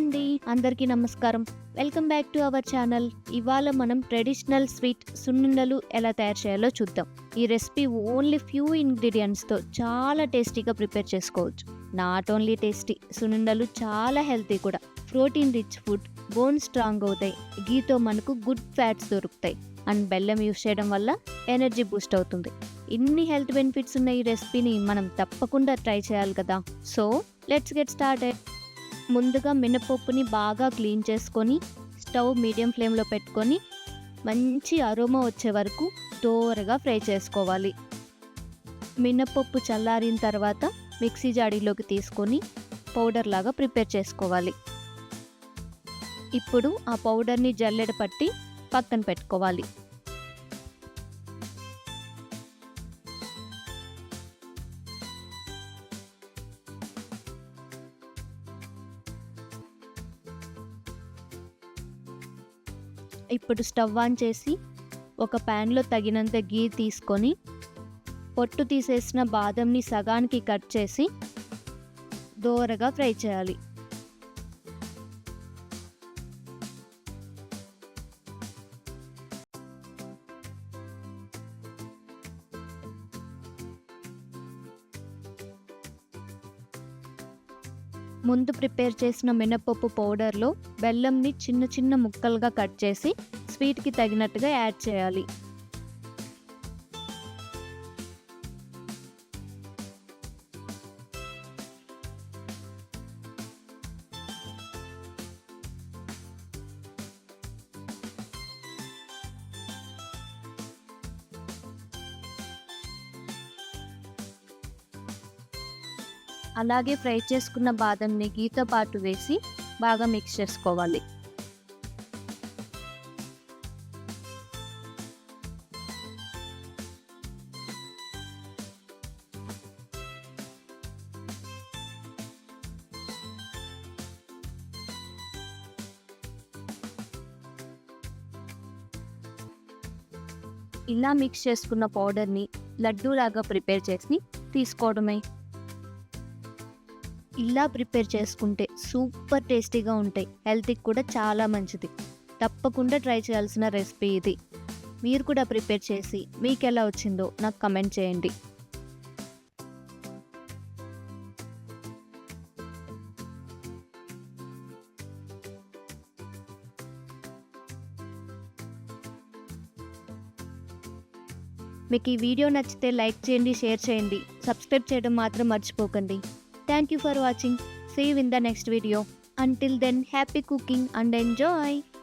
అండి. అందరికీ నమస్కారం. Welcome back to our channel. ఇవాళ మనం ట్రెడిషనల్ స్వీట్ సున్నుండలు ఎలా తయారు చేయాలో చూద్దాం. ఈ రెసిపీ ఓన్లీ ఫ్యూ ఇంగ్రీడియంట్స్‌తో చాలా టేస్టీగా ప్రిపేర్ చేసుకోవచ్చు. నాట్ ఓన్లీ టేస్టీ, సున్నుండలు చాలా హెల్తీ కూడా. Protein rich food, bone strong అవుతాయి. ఘీతో మనకు గుడ్ ఫ్యాట్స్ దొరుకుతాయి. అండ్ బెల్లం యూస్ చేయడం వల్ల ఎనర్జీ బూస్ట్ అవుతుంది. ఇన్ని హెల్త్ బెనిఫిట్స్ ఉన్న ఈ రెసిపీని మనం తప్పకుండా ట్రై చేయాలి కదా. So let's get started. ముందుగా మినపప్పుని బాగా క్లీన్ చేసుకొని స్టవ్ మీడియం ఫ్లేమ్లో పెట్టుకొని మంచి అరోమా వచ్చే వరకు దోరగా ఫ్రై చేసుకోవాలి. మినపప్పు చల్లారిన తర్వాత మిక్సీ జాడీలోకి తీసుకొని పౌడర్ లాగా ప్రిపేర్ చేసుకోవాలి. ఇప్పుడు ఆ పౌడర్ని జల్లెడ పట్టి పక్కన పెట్టుకోవాలి. ఇప్పుడు స్టవ్ ఆన్ చేసి ఒక ప్యాన్లో తగినంత గీ తీసుకొని పొట్టు తీసేసిన బాదంని సగానికి కట్ చేసి దోరగా ఫ్రై చేయాలి. ముందు ప్రిపేర్ చేసిన మినపప్పు పౌడర్లో బెల్లంని చిన్న చిన్న ముక్కలుగా కట్ చేసి స్వీట్కి తగినట్టుగా యాడ్ చేయాలి. అలాగే ఫ్రై చేసుకున్న బాదంని గీతో పాటు వేసి బాగా మిక్స్ చేసుకోవాలి. ఇలా మిక్స్ చేసుకున్న పౌడర్ని లడ్డూలాగా ప్రిపేర్ చేసి తీసుకోవడమే. ఇలా ప్రిపేర్ చేసుకుంటే సూపర్ టేస్టీగా ఉంటాయి. హెల్త్కి కూడా చాలా మంచిది. తప్పకుండా ట్రై చేయాల్సిన రెసిపీ ఇది. మీరు కూడా ప్రిపేర్ చేసి మీకు ఎలా వచ్చిందో నాకు కమెంట్ చేయండి. మీకు ఈ వీడియో నచ్చితే లైక్ చేయండి, షేర్ చేయండి, సబ్స్క్రైబ్ చేయడం మాత్రం మర్చిపోకండి. Thank you for watching. See you in the next video. Until then, happy cooking and enjoy.